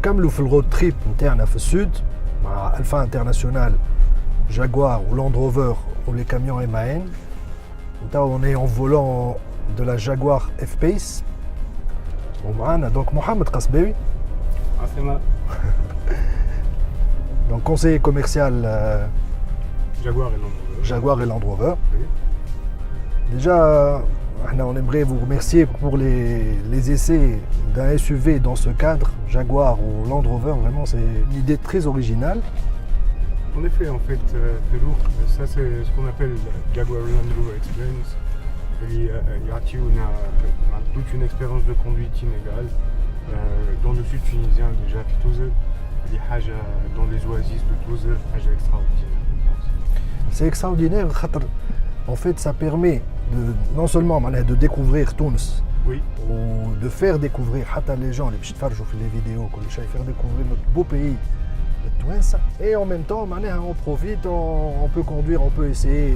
ونكملوا في الرود تريب نتاعنا في السود مع الفا انترناسيونال جاguار ou Land Rover ou les camions MAN. On est en volant de la Jaguar F-Pace. ومعنا donc Mohamed Kasbaoui. Donc conseiller commercial Jaguar et Land Rover. Oui. Déjà, on aimerait vous remercier pour les essais d'un SUV dans ce cadre, Jaguar ou Land Rover. Vraiment, c'est une idée très originale. En effet, c'est lourd. Ça, c'est ce qu'on appelle Jaguar Land Rover Experience. Il y a toute une expérience de conduite inégale dans le sud tunisien déjà. Dans les oasis de Toulouse, c'est extraordinaire. C'est extraordinaire. En fait, ça permet non seulement de découvrir Tunis, oui, ou de faire découvrir les gens, les vidéos, faire découvrir notre beau pays, le Tunis, et en même temps, on profite, on peut conduire, on peut essayer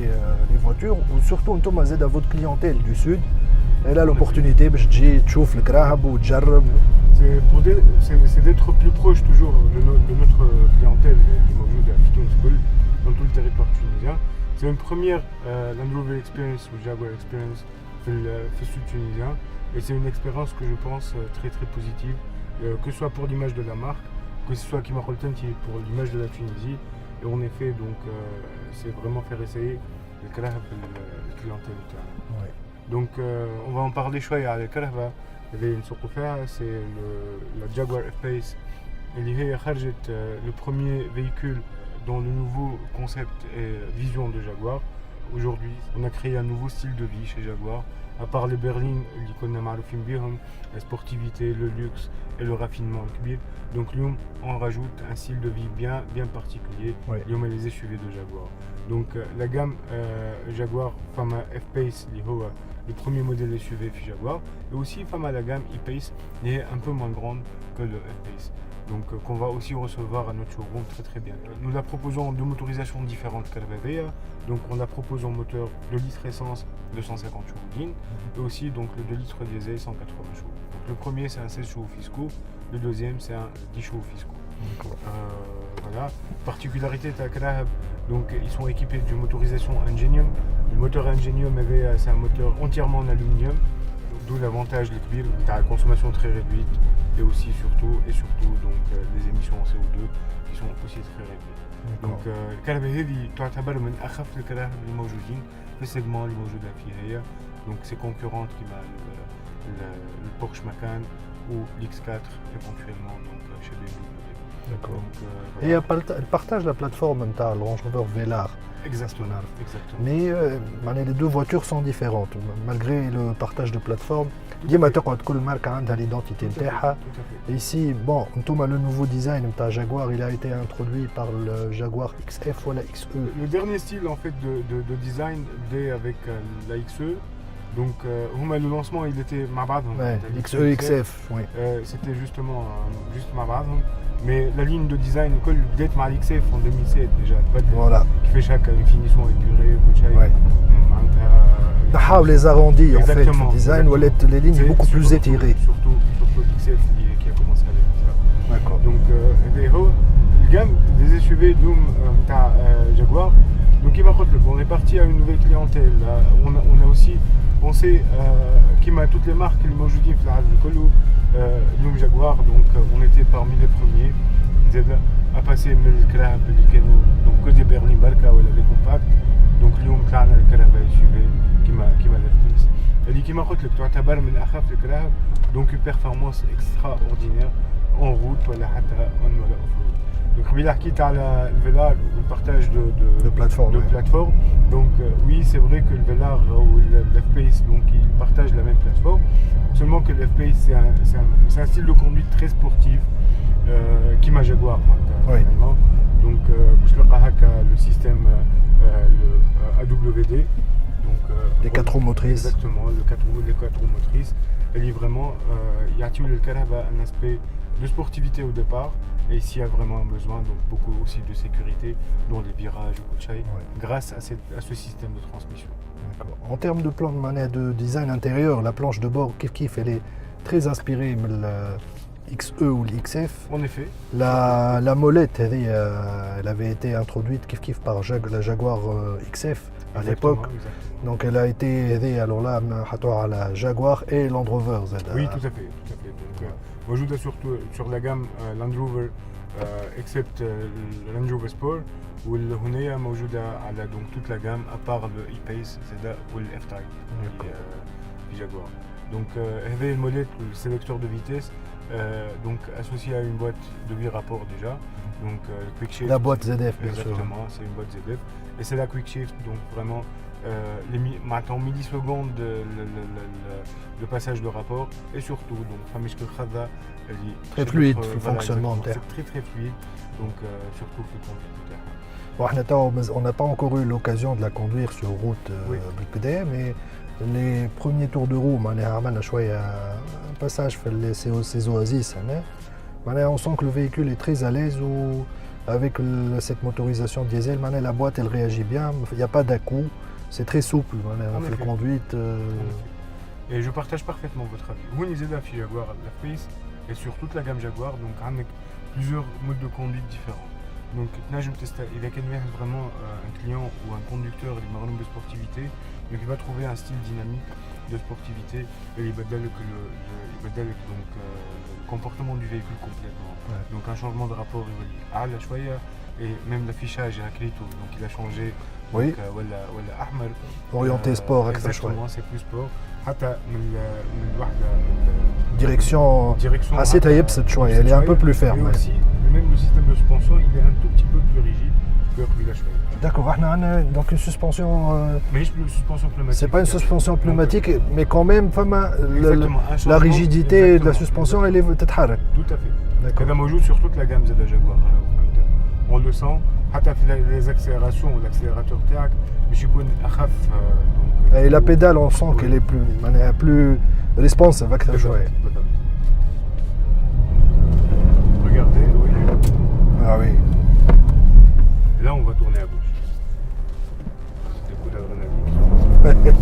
les voitures, ou surtout, à votre clientèle du sud, elle a l'opportunité de voir le krahab ou de c'est d'être plus proche toujours de notre clientèle dans tout le territoire tunisien. C'est une première Land Rover Experience ou Jaguar Experience في sud tunisien et c'est une expérience que je pense très très positive, que ce soit pour l'image de la marque, que ce soit Kima Kholtenti pour l'image de la Tunisie, et en effet donc c'est vraiment faire essayer le clientèle. Ouais. Donc on va en parler شوية على الكرهبة اللي نسوقوا فيها. C'est la Jaguar F-Pace اللي هي خرجت le premier véhicule dans le nouveau concept et vision de Jaguar. Aujourd'hui, on a créé un nouveau style de vie chez Jaguar. À part les berlines, la sportivité, le luxe et le raffinement. Donc on rajoute un style de vie bien particulier. Ouais. On met les SUV de Jaguar. Donc la gamme Jaguar Fama F-Pace, le premier modèle SUV Jaguar, et aussi Fama la gamme E-Pace, est un peu moins grande que le F-Pace. Donc qu'on va aussi recevoir à notre showroom très très bien. Nous la proposons en deux motorisations différentes qu'Alvavea. Donc on la propose en moteur 2 litres essence 250 chevaux et aussi donc le 2 litres diesel 180 chevaux. Donc le premier c'est un 16 chevaux fiscaux, le deuxième c'est un 10 chevaux fiscaux. Voilà. Particularité de donc ils sont équipés d'une motorisation Ingenium. Le moteur Ingenium c'est un moteur entièrement en aluminium. D'où l'avantage de la consommation très réduite et aussi surtout donc les émissions en CO2 qui sont aussi très réduites. Donc الكهرباء هذه تعتبر من أخف الكهرباء الموجودين في السيجمنت اللي موجودة فيه هي. Donc c'est concurrente qui m'a le Porsche Macan ou l'X4 éventuellement donc chez BMW. D'accord. Donc, et elle partage la plateforme de la Range Rover Velar. Exactement. Mais les deux voitures sont différentes malgré le partage de plateforme. ديما تقعد كل ماركة عندها l'identité نتاعها. Ici, bon, le nouveau design de Jaguar, il a été introduit par le Jaguar XF ou la XE. Le dernier style en fait de design est avec la XE. Donc le lancement il était مع XE, XF, oui. C'était justement juste مع بعضهم. Mais la ligne de design بدات مع l'XF en 2007 déjà. Voilà. Qui fait chaque finition épurée, ouais. Les arrondis en fait, le design, les lignes beaucoup plus étirées. Surtout l'XF qui a commencé avec ça. D'accord. Donc le gamme des SUV Doom Jaguar. Donc on est parti à une nouvelle clientèle. On a aussi pensé à toutes les marques qui موجودين في العالم كله اليوم Jaguar. Donc on était parmi les premiers à passer من الكراهب اللي كانوا donc que des berlines بركة ولا les compacts. Donc اليوم طلعنا الكراهبة SUV كما الFPS. اللي كما قلت لك تعتبر من أخف الكراهب. Donc une performance extraordinaire en route ولا حتى on ولا off road. Donc قبيله حكيت على الفيلار والpartage de plateforme. Donc oui, c'est vrai que le Velar ou l'F-Pace donc ils partagent la même plateforme. Seulement que l'F-Pace c'est un style de conduite très sportif qui m'a Jaguar. Oui. Donc le système le AWD. Donc les 4 roues motrices. Exactement, les 4 roues motrices. Elle est vraiment il y a un aspect de sportivité au départ. Et s'il y a vraiment un besoin, donc beaucoup aussi de sécurité dans les virages ou grâce à ce système de transmission. D'accord. En termes de plan de manette de design intérieur, la planche de bord, elle est très inspirée XE ou l'XF. En effet. La molette, elle avait été introduite kiff par la Jaguar XF à l'époque. Exactement. Donc elle a été, alors là, à la Jaguar et Land Rover. Oui, tout à fait. Donc, موجودة surtout sur la gamme Land Rover except Land Rover Sport والهنية موجودة على donc toute la gamme à part le e-Pace زادا والF Type في Jaguar. Donc هذا الموديل sélecteur de vitesse donc associé à une boîte de 8 rapports déjà. Donc Quick Shift. La boîte ZF bien sûr. Exactement, c'est une boîte ZF et c'est la Quick Shift donc vraiment maintenant millisecondes le passage de rapport et surtout donc très fluide le fonctionnement. C'est très fluide donc surtout le conduite. On n'a pas encore eu l'occasion de la conduire sur route mais les premiers tours de roue un passage ces oasis on sent que le véhicule est très à l'aise avec cette motorisation diesel la boîte elle réagit bien, il n'y a pas d'à-coup. C'est très souple, la conduite. Et je partage parfaitement votre avis. Vous lisez la Jaguar, la Face et sur toute la gamme Jaguar, donc avec plusieurs modes de conduite différents. Donc, il y a vraiment un client ou un conducteur de sportivité, donc il va trouver un style dynamique de sportivité et il va donner donc le comportement du véhicule complètement. Ouais. Donc un changement de rapport à la choya et même l'affichage est acrylique, donc il a changé. Oui. Orienté sport, exactement, c'est plus sport. Direction assez taillée, elle est un peu plus ferme. Et aussi, même le système de suspension, il est un tout petit peu plus rigide que la Choya. D'accord, donc une suspension. Mais une suspension pneumatique. C'est pas une suspension pneumatique, mais quand même, la rigidité de la suspension, elle est peut-être. Tout à fait. D'accord. Elle joue sur toute la gamme ZF Jaguar. On le sent. Les accélérations, l'accélérateur TAC, et la pédale, on sent qu'elle est plus responsive avec la joie. Regardez, vous voyez. Ah oui. Et là, on va tourner à gauche. C'était coup d'adrénaline.